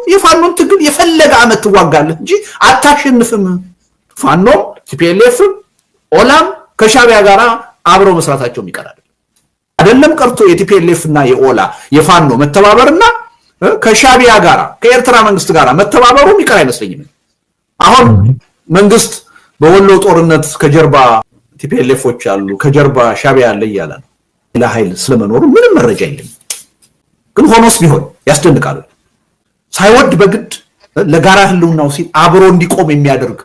የፋኖን ትግል የፈለገ አመት ትዋጋለህ እንጂ አታሸንፍም። ፋኖ ቲፒኤልኤፍ ኦላም ከሻቢያ ጋራ አብረው መስራታቸው ይቀራል አይደለም ቀርቶ የቲፒኤልኤፍ እና የኦላ የፋኖ መተባበርና ከሻቢያ ጋራ ከኤርትራ መንግስት ጋራ መተባበሩ ይቀር አይመስለኝም። አሁን መንግስት በወሎ ጦርነት ከጀርባ ቲፒኤልኤፎች አሉ ከጀርባ ሻቢያ አለ ይላል ለኃይል ስለመኖሩ ምንም መረጃ የለም። ግን ሆኖስ ቢሆን ያስደንቃል። ሳይወድ በግድ ለጋራ ህልውናው ሲል አብሮ እንዲቆም የሚያደርግ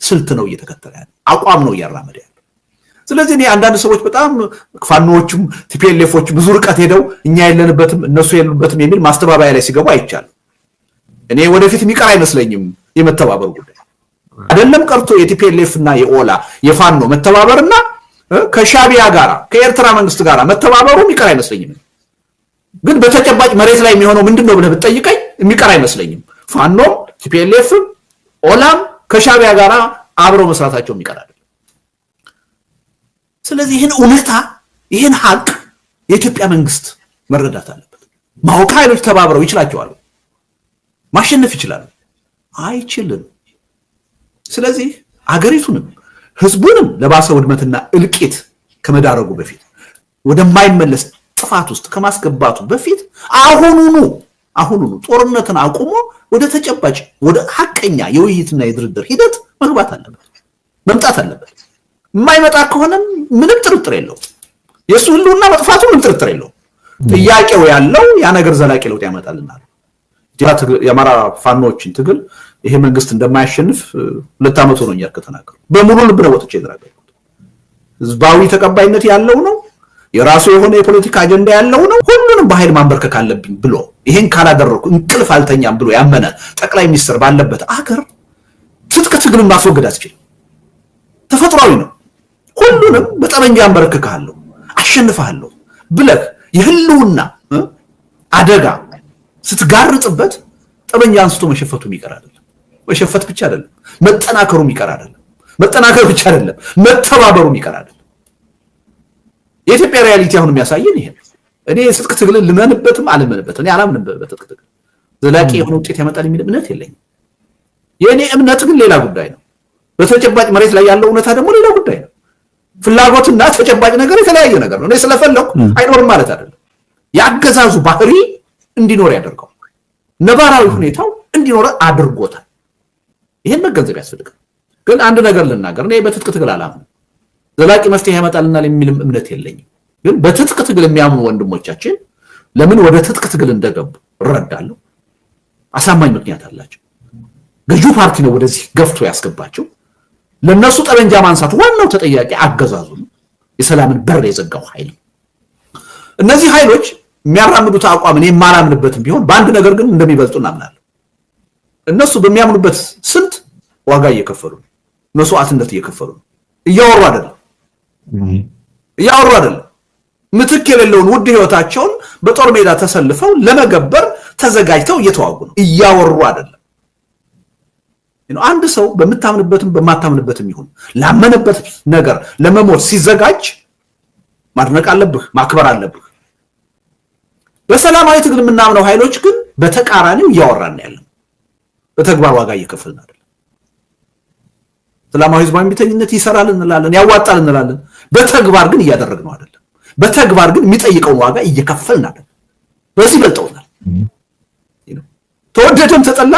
ስልት ነው እየተከተለ ያለው አቋም ነው እያራመደ ያለው። ስለዚህ እኔ አንዳንድ ሰዎች በጣም ፋኖዎችም ቲፒኤልኤፎች ብዙ ርቀት ሄደው እኛ የለንበትም እነሱ የሉበትም የሚል ማስተባበያ ላይ ሲገቡ አይቻልም። እኔ ወደፊት የሚቀር አይመስለኝም የመተባበር ጉዳይ አይደለም ቀርቶ የቲፒኤልኤፍ እና የኦላ የፋኖ መተባበርና ከሻቢያ ጋራ ከኤርትራ መንግስት ጋራ መተባበሩ ይቀር አይመስለኝም። ግን በተጨባጭ መሬት ላይ የሚሆነው ምንድነው ብለህ ብትጠይቀኝ የሚቀር አይመስለኝም። ፋኖ ቲፒኤልኤፍ ኦላም ከሻቢያ ጋራ አብረው መስራታቸው ይቀራል። ስለዚህ ይሄን እውነታ ይሄን ሀቅ የኢትዮጵያ መንግስት መረዳት አለበት። ማወቅ ኃይሎች ተባብረው ይችላቸዋል ማሸነፍ ይችላል አይችልም። ስለዚህ አገሪቱንም ህዝቡንም ለባሰ ውድመትና እልቂት ከመዳረጉ በፊት ወደማይመለስ ጥፋት ውስጥ ከማስገባቱ በፊት አሁኑኑ ጦርነትን አቁሞ ወደ ተጨባጭ ወደ ሐቀኛ የውይይትና የድርድር ሂደት መግባት አለበት መምጣት አለበት። የማይመጣ ከሆነ ምንም ጥርጥር የለውም የሱ ህልውና መጥፋቱ ምንም ጥርጥር የለውም። ጥያቄው ያለው ያ ነገር ዘላቂ ለውጥ ያመጣልናል። የአማራ ፋኖችን ትግል ይሄ መንግስት እንደማያሸንፍ 2 ዓመት ሆኖኛል ከተናገሩ በሙሉ ልብ ነው ወጥቼ የተናገርኩት። ህዝባዊ ተቀባይነት ያለው ነው የራሱ የሆነ የፖለቲካ አጀንዳ ያለው ነው። ሁሉንም በኃይል ማንበርከክ አለብኝ ብሎ ይሄን ካላደረኩ እንቅልፍ አልተኛም ብሎ ያመነ ጠቅላይ ሚኒስትር ባለበት አገር ትጥቅ ትግልን ማስወገድ አትችልም። ተፈጥሯዊ ነው። ሁሉንም በጠመንጃ አንበረክካለሁ አሸንፋለሁ ብለህ የህልውና አደጋ ስትጋርጥበት ጠመንጃ አንስቶ መሸፈቱ ይቀር አይደለም። መሸፈት ብቻ አይደለም መጠናከሩ ይቀር አይደለም። መጠናከሩ ብቻ አይደለም መተባበሩ ይቀር አይደለም። የኢትዮጵያ ሪያሊቲ አሁን የሚያሳየን ይሄ ነው። እኔ ትጥቅ ትግልን ልመንበትም አልመንበትም እኔ አላምንበት በትጥቅ ትግል ዘላቂ የሆነ ውጤት ያመጣል የሚል እምነት የለኝም። የኔ እምነት ግን ሌላ ጉዳይ ነው። በተጨባጭ መሬት ላይ ያለው እውነታ ደግሞ ሌላ ጉዳይ ነው። ፍላጎትና ተጨባጭ ነገር የተለያየ ነገር ነው። እኔ ስለፈለኩ አይኖርም ማለት አይደለም። ያገዛዙ ባህሪ እንዲኖር ያደርገው ነባራዊ ሁኔታው እንዲኖር አድርጎታል። ይሄን መገንዘብ ያስፈልጋል። ግን አንድ ነገር ልናገር እኔ በትጥቅ ትግል አላምንም ዘላቂ መፍትሄ ያመጣልናል የሚልም እምነት የለኝም። ግን በትጥቅ ትግል የሚያምኑ ወንድሞቻችን ለምን ወደ ትጥቅ ትግል እንደገቡ እረዳለሁ። አሳማኝ ምክንያት አላቸው። ገዢው ፓርቲ ነው ወደዚህ ገፍቶ ያስገባቸው። ለነሱ ጠመንጃ ማንሳት ዋናው ተጠያቂ አገዛዙ ነው፣ የሰላምን በር የዘጋው ኃይል። እነዚህ ኃይሎች የሚያራምዱት አቋም እኔ የማላምንበትም ቢሆን በአንድ ነገር ግን እንደሚበልጡ እናምናለን። እነሱ በሚያምኑበት ስልት ዋጋ እየከፈሉ ነው፣ መስዋዕትነት እየከፈሉ ነው። እያወሩ አይደለም ምትክ የሌለውን ውድ ህይወታቸውን በጦር ሜዳ ተሰልፈው ለመገበር ተዘጋጅተው እየተዋጉ ነው። እያወሩ አይደለም። አንድ ሰው በመታመንበትም በማታመንበትም ይሁን ላመነበት ነገር ለመሞት ሲዘጋጅ ማድነቅ አለብህ ማክበር አለብህ። በሰላማዊ ትግል የምናምነው ኃይሎች ግን በተቃራኒው እያወራን ያለው በተግባር ዋጋ እየከፈልን አይደለም። ሰላማዊ ህዝባዊ እምቢተኝነት ይሰራል እንላለን ያዋጣል እንላለን። በተግባር ግን እያደረግነው አይደለም። በተግባር ግን የሚጠይቀውን ዋጋ እየከፈልን አይደለም። በዚህ በልጠውናል። ተወደደም ተጠላ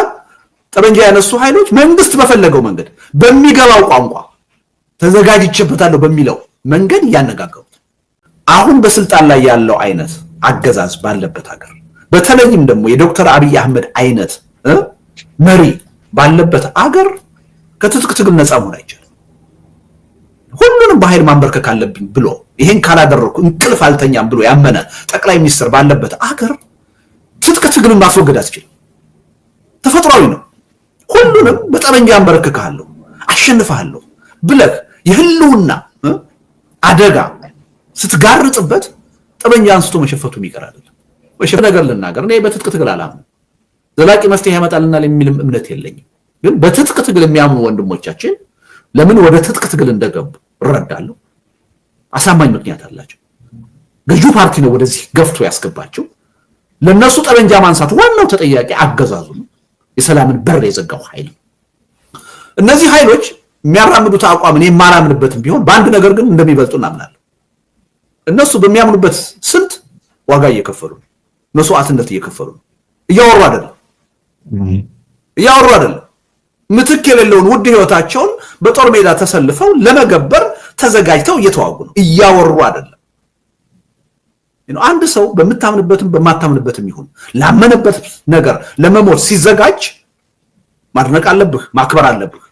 ጠመንጃ ያነሱ ኃይሎች መንግስት በፈለገው መንገድ በሚገባው ቋንቋ ተዘጋጅቼበታለሁ በሚለው መንገድ ያነጋገሩት አሁን በስልጣን ላይ ያለው አይነት አገዛዝ ባለበት ሀገር በተለይም ደግሞ የዶክተር አብይ አህመድ አይነት መሪ ባለበት ሀገር ከትጥቅ ትግል ነፃ መሆን አይቻልም። ሁሉንም በኃይል ማንበርከክ አለብኝ ብሎ ይሄን ካላደረኩ እንቅልፍ አልተኛም ብሎ ያመነ ጠቅላይ ሚኒስትር ባለበት ሀገር ትጥቅ ትግልን ማስወገድ አትችልም። ተፈጥሯዊ ነው። ሁሉንም በጠመንጃ አንበረክካለሁ አሸንፋለሁ ብለህ የህልውና አደጋ ስትጋርጥበት ጠመንጃ አንስቶ መሸፈቱ ይቀር አይደለም። ወሸፈ ነገር ልናገር እኔ በትጥቅ ትግል አላምንም ዘላቂ መፍትሄ ያመጣልናል የሚልም እምነት የለኝም። ግን በትጥቅ ትግል የሚያምኑ ወንድሞቻችን ለምን ወደ ትጥቅ ትግል እንደገቡ እረዳለሁ። አሳማኝ ምክንያት አላቸው። ገዢው ፓርቲ ነው ወደዚህ ገፍቶ ያስገባቸው። ለነሱ ጠመንጃ ማንሳት ዋናው ተጠያቂ አገዛዙ ነው፣ የሰላምን በር የዘጋው ኃይል። እነዚህ ኃይሎች የሚያራምዱት አቋም እኔ የማላምንበትም ቢሆን በአንድ ነገር ግን እንደሚበልጡ እናምናለን። እነሱ በሚያምኑበት ስልት ዋጋ እየከፈሉ ነው፣ መስዋዕትነት እየከፈሉ ነው። እያወሩ አይደለም ምትክ የሌለውን ውድ ህይወታቸውን በጦር ሜዳ ተሰልፈው ለመገበር ተዘጋጅተው እየተዋጉ ነው። እያወሩ አይደለም። አንድ ሰው በመታመንበትም በማታመንበትም ይሁን ላመነበት ነገር ለመሞት ሲዘጋጅ ማድነቅ አለብህ፣ ማክበር አለብህ።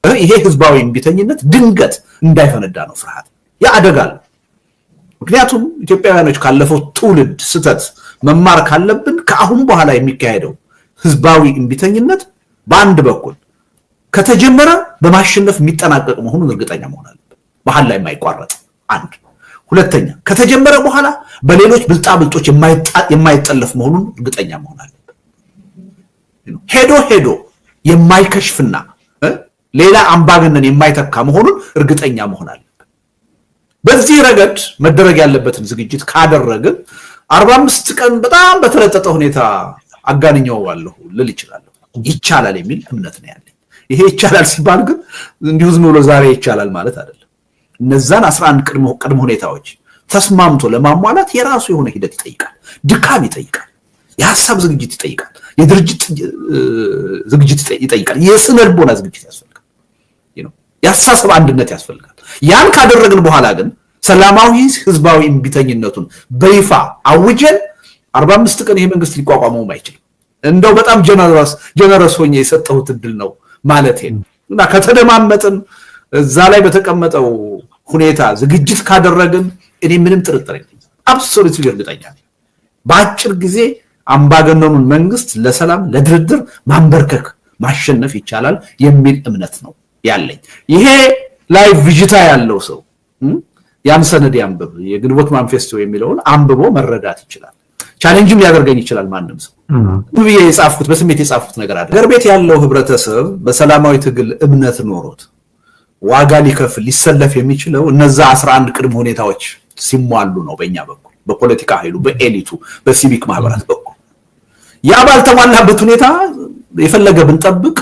ይሄ ህዝባዊ እምቢተኝነት ድንገት እንዳይፈነዳ ነው ፍርሃት። ያ አደጋ ነው። ምክንያቱም ኢትዮጵያውያኖች ካለፈው ትውልድ ስተት መማር ካለብን ከአሁን በኋላ የሚካሄደው ህዝባዊ እምቢተኝነት በአንድ በኩል ከተጀመረ በማሸነፍ የሚጠናቀቅ መሆኑን እርግጠኛ መሆን አለብን። መሀል ላይ የማይቋረጥ አንድ። ሁለተኛ ከተጀመረ በኋላ በሌሎች ብልጣብልጦች የማይጠለፍ መሆኑን እርግጠኛ መሆን አለብን። ሄዶ የማይከሽፍና ሌላ አምባገነን የማይተካ መሆኑን እርግጠኛ መሆን አለብን። በዚህ ረገድ መደረግ ያለበትን ዝግጅት ካደረግን 45 ቀን በጣም በተለጠጠ ሁኔታ አጋንኛዋለሁ ልል ይችላል። ይቻላል የሚል እምነት ነው ያለኝ። ይሄ ይቻላል ሲባል ግን እንዲሁ ዝም ብሎ ዛሬ ይቻላል ማለት አይደለም። እነዛን 11 ቅድመ ሁኔታዎች ተስማምቶ ለማሟላት የራሱ የሆነ ሂደት ይጠይቃል፣ ድካም ይጠይቃል፣ የሐሳብ ዝግጅት ይጠይቃል፣ የድርጅት ዝግጅት ይጠይቃል፣ የስነ ልቦና ዝግጅት ያስፈልጋል፣ የአስተሳሰብ አንድነት ያስፈልጋል። ያን ካደረግን በኋላ ግን ሰላማዊ ህዝባዊ እምቢተኝነቱን በይፋ አውጀን 45 ቀን ይሄ መንግስት ሊቋቋመውም አይችልም። እንደው በጣም ጀነረስ ሆኜ የሰጠሁት እድል ነው ማለት ነው። እና ከተደማመጥን እዛ ላይ በተቀመጠው ሁኔታ ዝግጅት ካደረግን እኔ ምንም ጥርጥር የለኝም፣ አብሶሉትሊ እርግጠኛ ነኝ በአጭር ጊዜ አምባገነኑን መንግስት ለሰላም ለድርድር ማንበርከክ ማሸነፍ ይቻላል የሚል እምነት ነው ያለኝ። ይሄ ላይ ቪዥታ ያለው ሰው ያን ሰነድ ያንብብ፣ የግንቦት ማንፌስቶ የሚለውን አንብቦ መረዳት ይችላል። ቻሌንጅም ሊያደርገኝ ይችላል ማንም ሰው። ብዬ የጻፍኩት በስሜት የጻፍኩት ነገር አለ። ሀገር ቤት ያለው ህብረተሰብ በሰላማዊ ትግል እምነት ኖሮት ዋጋ ሊከፍል ሊሰለፍ የሚችለው እነዛ 11 ቅድመ ሁኔታዎች ሲሟሉ ነው። በእኛ በኩል በፖለቲካ ኃይሉ፣ በኤሊቱ፣ በሲቪክ ማህበራት በኩል ያ ባልተሟላበት ሁኔታ የፈለገ ብንጠብቅ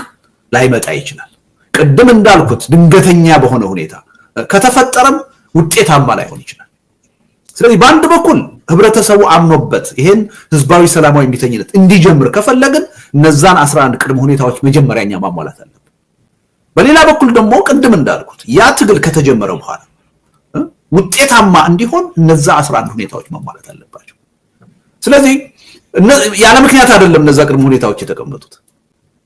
ላይመጣ ይችላል። ቅድም እንዳልኩት ድንገተኛ በሆነ ሁኔታ ከተፈጠረም ውጤታማ ላይሆን ይችላል። ስለዚህ በአንድ በኩል ህብረተሰቡ አምኖበት ይሄን ህዝባዊ ሰላማዊ እምቢተኝነት እንዲጀምር ከፈለግን እነዛን 11 ቅድመ ሁኔታዎች መጀመሪያኛ ማሟላት አለብን። በሌላ በኩል ደግሞ ቅድም እንዳልኩት ያ ትግል ከተጀመረ በኋላ ውጤታማ እንዲሆን እነዛ 11 ሁኔታዎች ማሟላት አለባቸው። ስለዚህ ያለ ምክንያት አይደለም እነዛ ቅድመ ሁኔታዎች የተቀመጡት።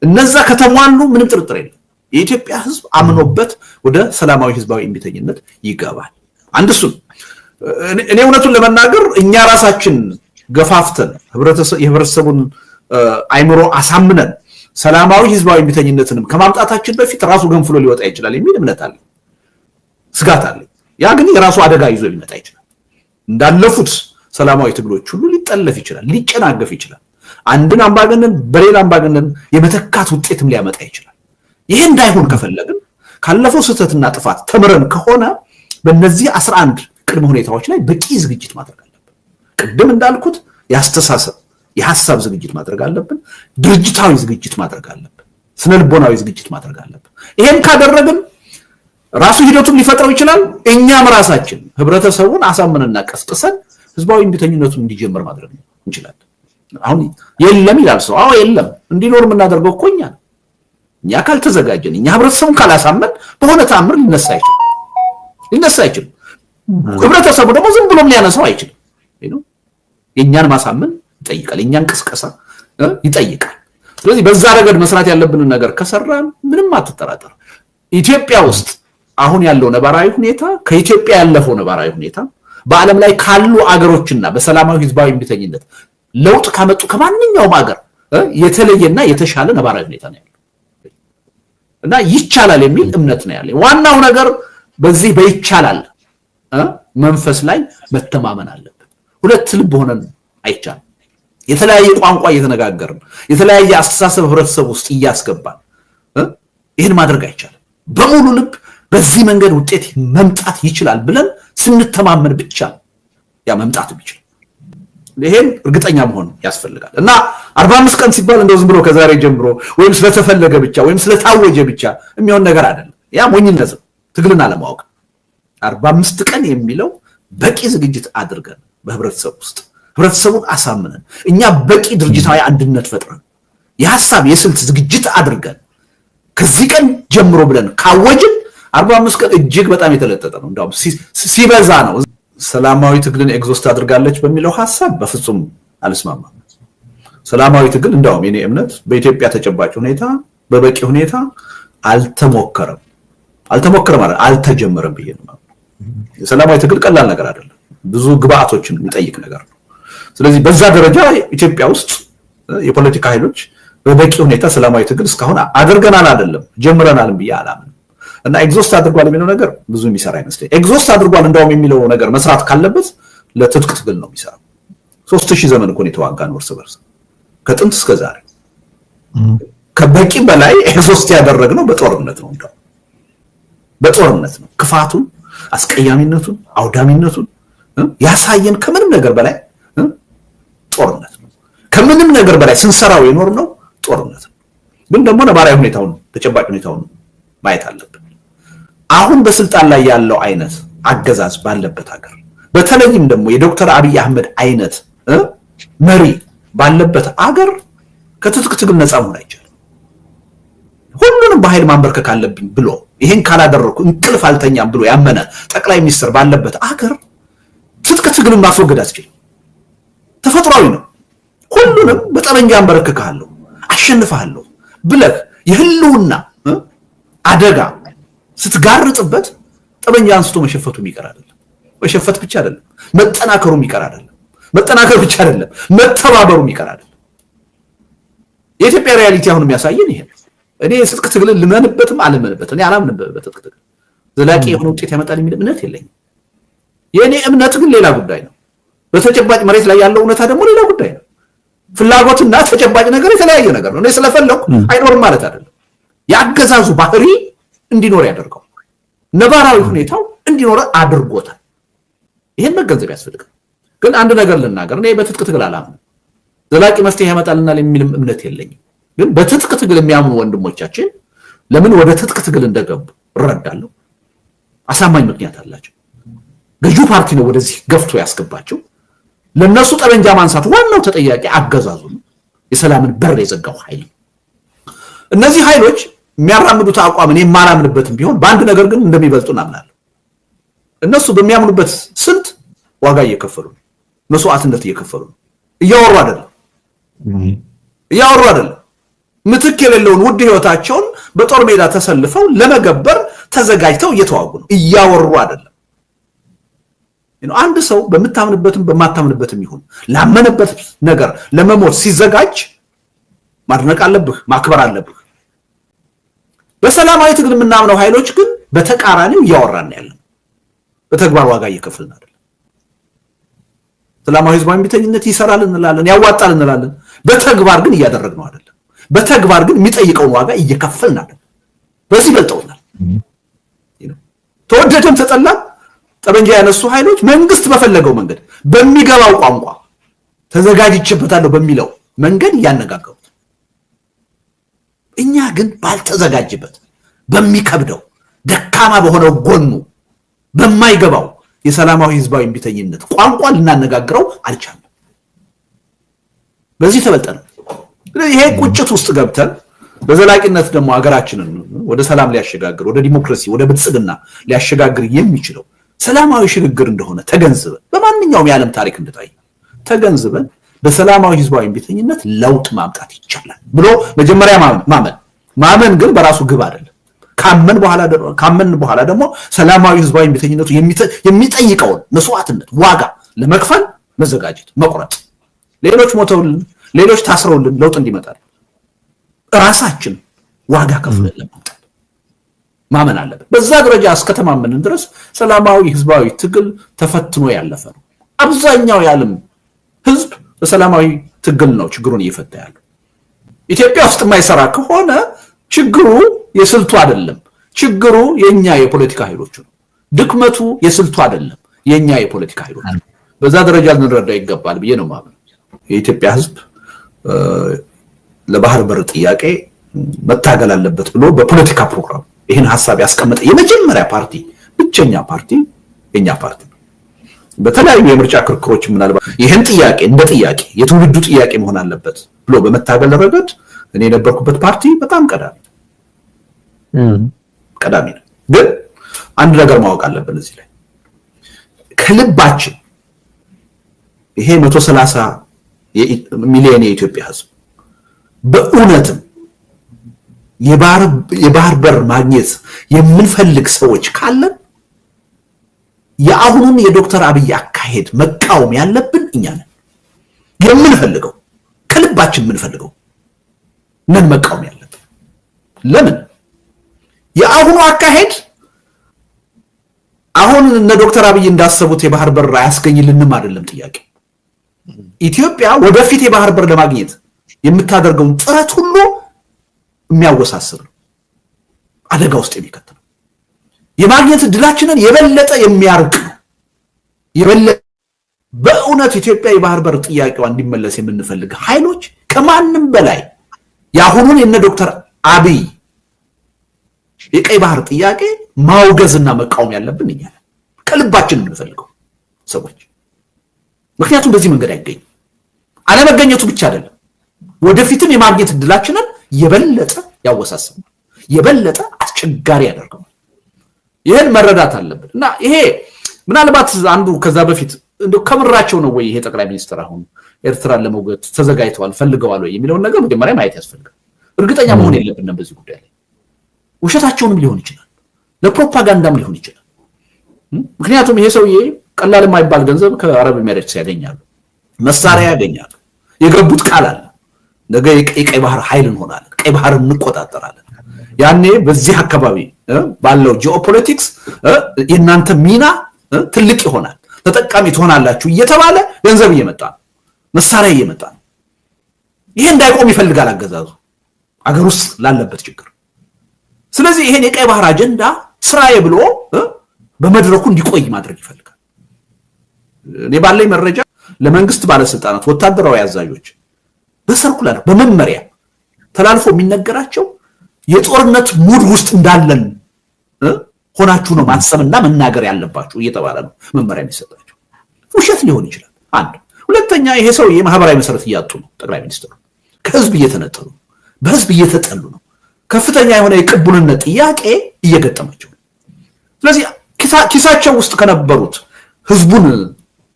እነዛ ከተሟሉ ምንም ጥርጥር የለም የኢትዮጵያ ህዝብ አምኖበት ወደ ሰላማዊ ህዝባዊ እምቢተኝነት ይገባል። አንድ እሱ እኔ እውነቱን ለመናገር እኛ ራሳችን ገፋፍተን የህብረተሰቡን አይምሮ አሳምነን ሰላማዊ ህዝባዊ እምቢተኝነትንም ከማምጣታችን በፊት ራሱ ገንፍሎ ሊወጣ ይችላል የሚል እምነት አለ፣ ስጋት አለ። ያ ግን የራሱ አደጋ ይዞ ሊመጣ ይችላል። እንዳለፉት ሰላማዊ ትግሎች ሁሉ ሊጠለፍ ይችላል፣ ሊጨናገፍ ይችላል። አንድን አምባገነን በሌላ አምባገነን የመተካት ውጤትም ሊያመጣ ይችላል። ይሄ እንዳይሆን ከፈለግን ካለፈው ስህተትና ጥፋት ተምረን ከሆነ በእነዚህ 11 ቅድመ ሁኔታዎች ላይ በቂ ዝግጅት ማድረግ አለብን። ቅድም እንዳልኩት የአስተሳሰብ የሐሳብ ዝግጅት ማድረግ አለብን፣ ድርጅታዊ ዝግጅት ማድረግ አለብን፣ ስነልቦናዊ ዝግጅት ማድረግ አለብን። ይሄን ካደረግን ራሱ ሂደቱን ሊፈጥረው ይችላል። እኛም ራሳችን ህብረተሰቡን አሳምነንና ቀስቅሰን ህዝባዊ እምቢተኝነቱን እንዲጀምር ማድረግ እንችላለን። አሁን የለም ይላል ሰው። አዎ የለም እንዲኖር የምናደርገው እኮ እኛ ካልተዘጋጀን እኛ ህብረተሰቡን ካላሳመን በሆነ ተአምር ሊነሳ አይችልም። ህብረተሰቡ ደግሞ ዝም ብሎም ሊያነሳው አይችልም። የኛን ማሳመን ይጠይቃል፣ የኛን ቅስቀሳ ይጠይቃል። ስለዚህ በዛ ረገድ መስራት ያለብንን ነገር ከሰራን ምንም አትጠራጠር፣ ኢትዮጵያ ውስጥ አሁን ያለው ነባራዊ ሁኔታ ከኢትዮጵያ ያለፈው ነባራዊ ሁኔታ በዓለም ላይ ካሉ አገሮችና በሰላማዊ ህዝባዊ እምቢተኝነት ለውጥ ካመጡ ከማንኛውም ሀገር የተለየና የተሻለ ነባራዊ ሁኔታ ነው ያለው እና ይቻላል የሚል እምነት ነው ያለው። ዋናው ነገር በዚህ በይቻላል መንፈስ ላይ መተማመን አለብን። ሁለት ልብ ሆነን አይቻልም። የተለያየ ቋንቋ እየተነጋገርን የተለያየ አስተሳሰብ ህብረተሰብ ውስጥ እያስገባን ይሄን ማድረግ አይቻልም። በሙሉ ልብ በዚህ መንገድ ውጤት መምጣት ይችላል ብለን ስንተማመን ብቻ ያ መምጣት ይችላል። ይሄን እርግጠኛ መሆን ያስፈልጋል እና 45 ቀን ሲባል እንደው ዝም ብሎ ከዛሬ ጀምሮ ወይም ስለተፈለገ ብቻ ወይም ስለታወጀ ብቻ የሚሆን ነገር አይደለም። ያ ሞኝነት ነው፣ ትግልን አለማወቅ። 45 ቀን የሚለው በቂ ዝግጅት አድርገን በህብረተሰብ ውስጥ ህብረተሰቡን አሳምነን እኛ በቂ ድርጅታዊ አንድነት ፈጥረን የሐሳብ የስልት ዝግጅት አድርገን ከዚህ ቀን ጀምሮ ብለን ካወጅን 45 ቀን እጅግ በጣም የተለጠጠ ነው። እንደውም ሲበዛ ነው። ሰላማዊ ትግልን ኤግዞስት አድርጋለች በሚለው ሐሳብ በፍጹም አልስማማም። ሰላማዊ ትግል እንደውም የኔ እምነት በኢትዮጵያ ተጨባጭ ሁኔታ በበቂ ሁኔታ አልተሞከረም ማለት አልተጀመረም ብዬ ነው። ሰላማዊ ትግል ቀላል ነገር አይደለም፣ ብዙ ግብአቶችን የሚጠይቅ ነገር ነው። ስለዚህ በዛ ደረጃ ኢትዮጵያ ውስጥ የፖለቲካ ኃይሎች በበቂ ሁኔታ ሰላማዊ ትግል እስካሁን አድርገናል አይደለም ጀምረናል ብዬ አላምንም። እና ኤግዞስት አድርጓል የሚለው ነገር ብዙ የሚሰራ አይመስለኝ። ኤግዞስት አድርጓል እንደውም የሚለው ነገር መስራት ካለበት ለትጥቅ ትግል ነው የሚሰራው። 3000 ዘመን እኮ ነው የተዋጋን እርስ በርስ ከጥንት እስከ ዛሬ። ከበቂ በላይ ኤግዞስት ያደረግነው በጦርነት ነው። እንደው በጦርነት ነው ክፋቱን፣ አስቀያሚነቱን፣ አውዳሚነቱን ያሳየን ከምንም ነገር በላይ ጦርነት ነው። ከምንም ነገር በላይ ስንሰራው የኖርነው ጦርነት ነው። ግን ደግሞ ነባራዊ ሁኔታውን ተጨባጭ ሁኔታውን ማየት አለብን። አሁን በስልጣን ላይ ያለው አይነት አገዛዝ ባለበት ሀገር በተለይም ደግሞ የዶክተር አብይ አህመድ አይነት መሪ ባለበት ሀገር ከትጥቅ ትግል ነፃ መሆን አይቻልም። ሁሉንም በኃይል ማንበርከክ አለብኝ ብሎ ይሄን ካላደረኩ እንቅልፍ አልተኛም ብሎ ያመነ ጠቅላይ ሚኒስትር ባለበት ሀገር ትጥቅ ትግልን ማስወገድ አስችልም። ተፈጥሯዊ ነው። ሁሉንም በጠመንጃ አንበረክካለሁ አሸንፋለሁ ብለህ የህልውና አደጋ ስትጋርጥበት ጠመንጃ አንስቶ መሸፈቱ የሚቀር አይደለም። መሸፈት ብቻ አይደለም፣ መጠናከሩ የሚቀር አይደለም። መጠናከር ብቻ አይደለም፣ መተባበሩ የሚቀር አይደለም። የኢትዮጵያ ሪያሊቲ አሁን የሚያሳየን ይሄ ነው። እኔ የትጥቅ ትግልን ልመንበትም አልመንበትም እኔ አላምንበትም። በትጥቅ ትግል ዘላቂ የሆነ ውጤት ያመጣል የሚል እምነት የለኝም። የእኔ እምነት ግን ሌላ ጉዳይ ነው። በተጨባጭ መሬት ላይ ያለው እውነታ ደግሞ ሌላ ጉዳይ ነው። ፍላጎትና ተጨባጭ ነገር የተለያየ ነገር ነው። እኔ ስለፈለኩ አይኖርም ማለት አይደለም። የአገዛዙ ባህሪ እንዲኖር ያደርገው ነባራዊ ሁኔታው እንዲኖር አድርጎታል። ይሄን መገንዘብ ያስፈልጋል። ግን አንድ ነገር ልናገር፣ እኔ በትጥቅ ትግል አላምንም። ዘላቂ መፍትሄ ያመጣልናል የሚልም እምነት የለኝም። ግን በትጥቅ ትግል የሚያምኑ ወንድሞቻችን ለምን ወደ ትጥቅ ትግል እንደገቡ እረዳለሁ። አሳማኝ ምክንያት አላቸው። ገዢው ፓርቲ ነው ወደዚህ ገፍቶ ያስገባቸው። ለነሱ ጠመንጃ ማንሳት ዋናው ተጠያቂ አገዛዙ ነው፣ የሰላምን በር የዘጋው ኃይል። እነዚህ ኃይሎች የሚያራምዱት አቋም እኔ የማላምንበትም ቢሆን በአንድ ነገር ግን እንደሚበልጡ እናምናለሁ። እነሱ በሚያምኑበት ስልት ዋጋ እየከፈሉ ነው፣ መስዋዕትነት እየከፈሉ ነው። እያወሩ አይደለም። ምትክ የሌለውን ውድ ህይወታቸውን በጦር ሜዳ ተሰልፈው ለመገበር ተዘጋጅተው እየተዋጉ ነው። እያወሩ አይደለም። አንድ ሰው በምታምንበትም በማታምንበትም ይሁን ላመነበት ነገር ለመሞት ሲዘጋጅ ማድነቅ አለብህ፣ ማክበር አለብህ። በሰላማዊ ትግል የምናምነው ኃይሎች ግን በተቃራኒው እያወራን ያለን በተግባር ዋጋ እየከፈልን አይደለም። ሰላማዊ ህዝባዊ እምቢተኝነት ይሰራል እንላለን፣ ያዋጣል እንላለን። በተግባር ግን እያደረግነው አይደለም። በተግባር ግን የሚጠይቀውን ዋጋ እየከፈልን አይደለም። በዚህ በልጠውናል። ተወደደም ተጠላም ጠመንጃ ያነሱ ኃይሎች መንግስት በፈለገው መንገድ በሚገባው ቋንቋ ተዘጋጅቼበታለሁ በሚለው መንገድ እያነጋገሩት፣ እኛ ግን ባልተዘጋጅበት በሚከብደው ደካማ በሆነው ጎኑ በማይገባው የሰላማዊ ህዝባዊ እምቢተኝነት ቋንቋ ልናነጋግረው አልቻለም። በዚህ ተበልጠን ይሄ ቁጭት ውስጥ ገብተን በዘላቂነት ደግሞ ሀገራችንን ወደ ሰላም ሊያሸጋግር ወደ ዲሞክራሲ ወደ ብልጽግና ሊያሸጋግር የሚችለው ሰላማዊ ሽግግር እንደሆነ ተገንዝበን በማንኛውም የዓለም ታሪክ እንደታየ ተገንዝበን በሰላማዊ ህዝባዊ እምቢተኝነት ለውጥ ማምጣት ይቻላል ብሎ መጀመሪያ ማመን ግን በራሱ ግብ አይደለም። ካመን በኋላ ደግሞ ሰላማዊ ህዝባዊ እምቢተኝነቱ የሚጠይቀውን መስዋዕትነት ዋጋ ለመክፈል መዘጋጀት፣ መቁረጥ። ሌሎች ሞተውልን፣ ሌሎች ታስረውልን ለውጥ እንዲመጣ ራሳችን ዋጋ ከፍለን ለማምጣት ማመን አለበት። በዛ ደረጃ እስከተማመንን ድረስ ሰላማዊ ህዝባዊ ትግል ተፈትኖ ያለፈ ነው። አብዛኛው የዓለም ህዝብ በሰላማዊ ትግል ነው ችግሩን እየፈታ ያለው። ኢትዮጵያ ውስጥ የማይሰራ ከሆነ ችግሩ የስልቱ አይደለም፣ ችግሩ የኛ የፖለቲካ ኃይሎች ነው። ድክመቱ የስልቱ አይደለም፣ የኛ የፖለቲካ ኃይሎች ነው። በዛ ደረጃ ልንረዳ ይገባል ብዬ ነው ማለት። የኢትዮጵያ ህዝብ ለባህር በር ጥያቄ መታገል አለበት ብሎ በፖለቲካ ፕሮግራም ይሄን ሐሳብ ያስቀመጠ የመጀመሪያ ፓርቲ ብቸኛ ፓርቲ የኛ ፓርቲ ነው። በተለያዩ የምርጫ ክርክሮች ምናልባት ይሄን ጥያቄ እንደ ጥያቄ የትውልዱ ጥያቄ መሆን አለበት ብሎ በመታገል ረገድ እኔ የነበርኩበት ፓርቲ በጣም ቀዳሚ ነው። ግን አንድ ነገር ማወቅ አለብን እዚህ ላይ ከልባችን ይሄ 130 ሚሊዮን የኢትዮጵያ ህዝብ በእውነትም የባህር በር ማግኘት የምንፈልግ ሰዎች ካለን የአሁኑን የዶክተር አብይ አካሄድ መቃወም ያለብን እኛ ነን። የምንፈልገው ከልባችን የምንፈልገው ነን መቃወም ያለብን። ለምን የአሁኑ አካሄድ አሁን እነ ዶክተር አብይ እንዳሰቡት የባህር በር አያስገኝልንም አይደለም ጥያቄ። ኢትዮጵያ ወደፊት የባህር በር ለማግኘት የምታደርገውን ጥረት ሁሉ የሚያወሳስብ ነው፣ አደጋ ውስጥ የሚከት ነው። የማግኘት እድላችንን የበለጠ የሚያርቅ ነው። የበለጠ በእውነት ኢትዮጵያ የባህር በር ጥያቄዋ እንዲመለስ የምንፈልግ ኃይሎች ከማንም በላይ ያሁኑን የነ ዶክተር አብይ የቀይ ባህር ጥያቄ ማውገዝና መቃወም ያለብን እኛ ነን፣ ከልባችን የምንፈልገው ሰዎች። ምክንያቱም በዚህ መንገድ አይገኝም። አለመገኘቱ ብቻ አይደለም፣ ወደፊትም የማግኘት እድላችንን የበለጠ ያወሳስባል፣ የበለጠ አስቸጋሪ ያደርገዋል። ይሄን መረዳት አለብን እና ይሄ ምናልባት አንዱ ከዛ በፊት እንደው ከምራቸው ነው ወይ ይሄ ጠቅላይ ሚኒስትር አሁን ኤርትራን ለመውገድ ተዘጋጅተዋል ፈልገዋል ወይ የሚለውን ነገር መጀመሪያ ማየት ያስፈልጋል። እርግጠኛ መሆን የለብንም በዚህ ጉዳይ ላይ። ውሸታቸውንም ሊሆን ይችላል፣ ለፕሮፓጋንዳም ሊሆን ይችላል። ምክንያቱም ይሄ ሰውዬ ቀላል የማይባል ገንዘብ ከአረብ ኤሚሬትስ ያገኛሉ፣ መሳሪያ ያገኛሉ፣ የገቡት ቃል አለ። ነገ የቀይ ባህር ኃይል እንሆናለን፣ ቀይ ባህርን እንቆጣጠራለን። ያኔ በዚህ አካባቢ ባለው ጂኦፖለቲክስ የናንተ ሚና ትልቅ ይሆናል፣ ተጠቃሚ ትሆናላችሁ እየተባለ ገንዘብ እየመጣ ነው፣ መሳሪያ እየመጣ ነው። ይሄ እንዳይቆም ይፈልጋል አገዛዙ አገር ውስጥ ላለበት ችግር። ስለዚህ ይሄን የቀይ ባህር አጀንዳ ስራዬ ብሎ በመድረኩ እንዲቆይ ማድረግ ይፈልጋል። እኔ ባለኝ መረጃ ለመንግስት ባለስልጣናት፣ ወታደራዊ አዛዦች በሰርኩላር በመመሪያ ተላልፎ የሚነገራቸው የጦርነት ሙድ ውስጥ እንዳለን ሆናችሁ ነው ማሰብና መናገር ያለባችሁ እየተባለ ነው መመሪያ የሚሰጣቸው። ውሸት ሊሆን ይችላል። አንድ ሁለተኛ ይሄ ሰው የማህበራዊ መሰረት እያጡ ነው። ጠቅላይ ሚኒስትሩ ከህዝብ እየተነጠሉ ነው፣ በህዝብ እየተጠሉ ነው። ከፍተኛ የሆነ የቅቡልነት ጥያቄ እየገጠማቸው ነው። ስለዚህ ኪሳቸው ውስጥ ከነበሩት ህዝቡን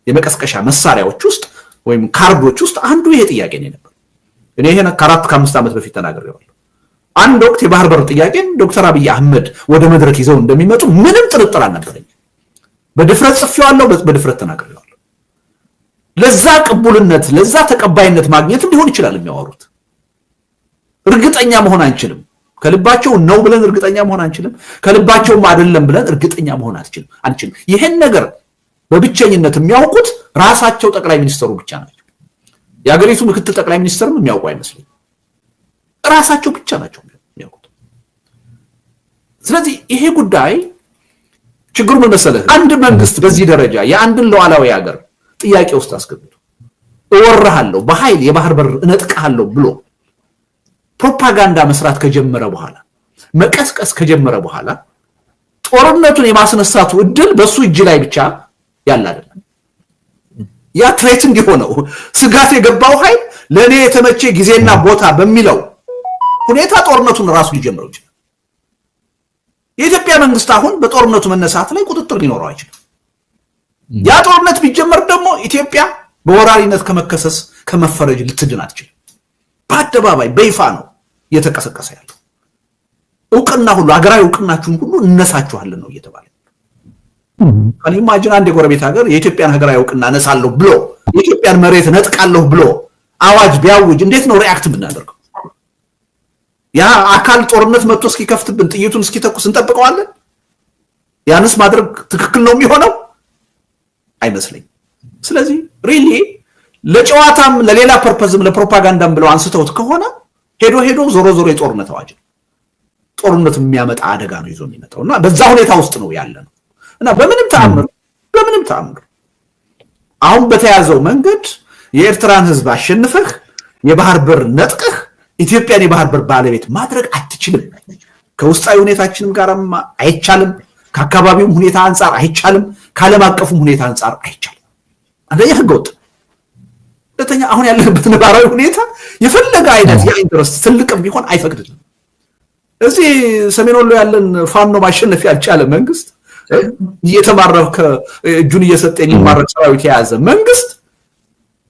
የመቀስቀሻ መሳሪያዎች ውስጥ ወይም ካርዶች ውስጥ አንዱ ይሄ ጥያቄ ነው ነበር። እኔ ይሄን ከ4-5 ዓመት በፊት ተናግሬዋለሁ። አንድ ወቅት የባህር በር ጥያቄን ዶክተር አብይ አህመድ ወደ መድረክ ይዘው እንደሚመጡ ምንም ጥርጥር አልነበረኝ። በድፍረት ጽፌዋለሁ፣ በድፍረት ተናግሬዋለሁ። ለዛ ቅቡልነት ለዛ ተቀባይነት ማግኘትም ሊሆን ይችላል የሚያወሩት። እርግጠኛ መሆን አንችልም። ከልባቸው ነው ብለን እርግጠኛ መሆን አንችልም፣ ከልባቸውም አይደለም ብለን እርግጠኛ መሆን አንችልም። ይሄን ነገር በብቸኝነት የሚያውቁት ራሳቸው ጠቅላይ ሚኒስትሩ ብቻ ናቸው። የሀገሪቱ ምክትል ጠቅላይ ሚኒስትርም የሚያውቁ አይመስልም። ራሳቸው ብቻ ናቸው የሚያውቁት። ስለዚህ ይሄ ጉዳይ ችግሩ ምን መሰለህ? አንድ መንግስት በዚህ ደረጃ የአንድን ሉዓላዊ ሀገር ጥያቄ ውስጥ አስገብቶ እወርሃለሁ፣ በኃይል የባህር በር እነጥቅሃለሁ ብሎ ፕሮፓጋንዳ መስራት ከጀመረ በኋላ መቀስቀስ ከጀመረ በኋላ ጦርነቱን የማስነሳቱ እድል በሱ እጅ ላይ ብቻ ያለ አይደለም። ያ ትሬት እንዲሆነው ስጋት የገባው ኃይል ለኔ የተመቸ ጊዜና ቦታ በሚለው ሁኔታ ጦርነቱን ራሱ ሊጀምረው ይችላል። የኢትዮጵያ መንግስት አሁን በጦርነቱ መነሳት ላይ ቁጥጥር ሊኖረው አይችልም። ያ ጦርነት ቢጀመር ደግሞ ኢትዮጵያ በወራሪነት ከመከሰስ ከመፈረጅ ልትድን አትችልም። በአደባባይ በይፋ ነው እየተቀሰቀሰ ያለው። እውቅና ሁሉ አገራዊ እውቅናችሁን ሁሉ እነሳችኋለን ነው እየተባለ። ከኔ ማጅን አንድ የጎረቤት ሀገር የኢትዮጵያን ሀገራዊ እውቅና ነሳለሁ ብሎ የኢትዮጵያን መሬት ነጥቃለሁ ብሎ አዋጅ ቢያውጅ እንዴት ነው ሪአክት ብናደርገው? ያ አካል ጦርነት መጥቶ እስኪከፍትብን ጥይቱን እስኪተኩስ እንጠብቀዋለን? ያንስ ማድረግ ትክክል ነው የሚሆነው? አይመስለኝም። ስለዚህ ሪሊ ለጨዋታም ለሌላ ፐርፐዝም ለፕሮፓጋንዳም ብለው አንስተውት ከሆነ ሄዶ ዞሮ የጦርነት አዋጅ ጦርነት የሚያመጣ አደጋ ነው ይዞ የሚመጣውና በዛ ሁኔታ ውስጥ ነው ያለነው እና በምንም ተአምር አሁን በተያዘው መንገድ የኤርትራን ህዝብ አሸንፈህ የባህር በር ነጥቀህ ኢትዮጵያን የባህር በር ባለቤት ማድረግ አትችልም። ከውስጣዊ ሁኔታችንም ጋርም አይቻልም፣ ከአካባቢውም ሁኔታ አንፃር አይቻልም፣ ከዓለም አቀፉም ሁኔታ አንፃር አይቻልም። አንደኛ ህገወጥ፣ ሁለተኛ አሁን ያለበት ነባራዊ ሁኔታ የፈለገ አይነት የኢንትረስት ትልቅም ቢሆን አይፈቅድልም። እዚህ ሰሜን ወሎ ያለን ፋኖ ማሸነፍ ያልቻለ መንግስት እየተማረከ እጁን እየሰጠ የሚማረክ ሰራዊት የያዘ መንግስት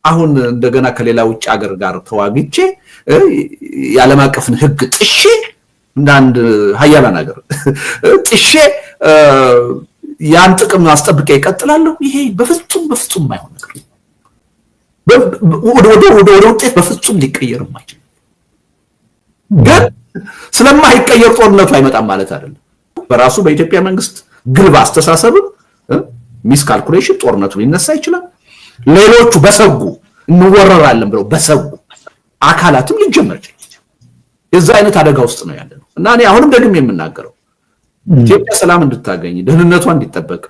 አሁን እንደገና ከሌላ ውጭ ሀገር ጋር ተዋግቼ የዓለም አቀፍን ህግ ጥሼ እንዳንድ ሀያላን ሀገር ጥሼ ያን ጥቅም አስጠብቄ ይቀጥላለሁ። ይሄ በፍጹም የማይሆን ነገር ወደ ውጤት በፍጹም ሊቀየር የማይችል ግን ስለማይቀየር ጦርነቱ አይመጣም ማለት አይደለም። በራሱ በኢትዮጵያ መንግስት ግልባ አስተሳሰብ ሚስ ካልኩሌሽን ጦርነቱ ሊነሳ ይችላል። ሌሎቹ በሰጉ እንወረራለን ብለው በሰጉ አካላትም ሊጀመር ይችላል። የዛ አይነት አደጋ ውስጥ ነው ያለነው እና እኔ አሁንም ደግሜ የምናገረው ኢትዮጵያ ሰላም እንድታገኝ ደህንነቷ እንዲጠበቅ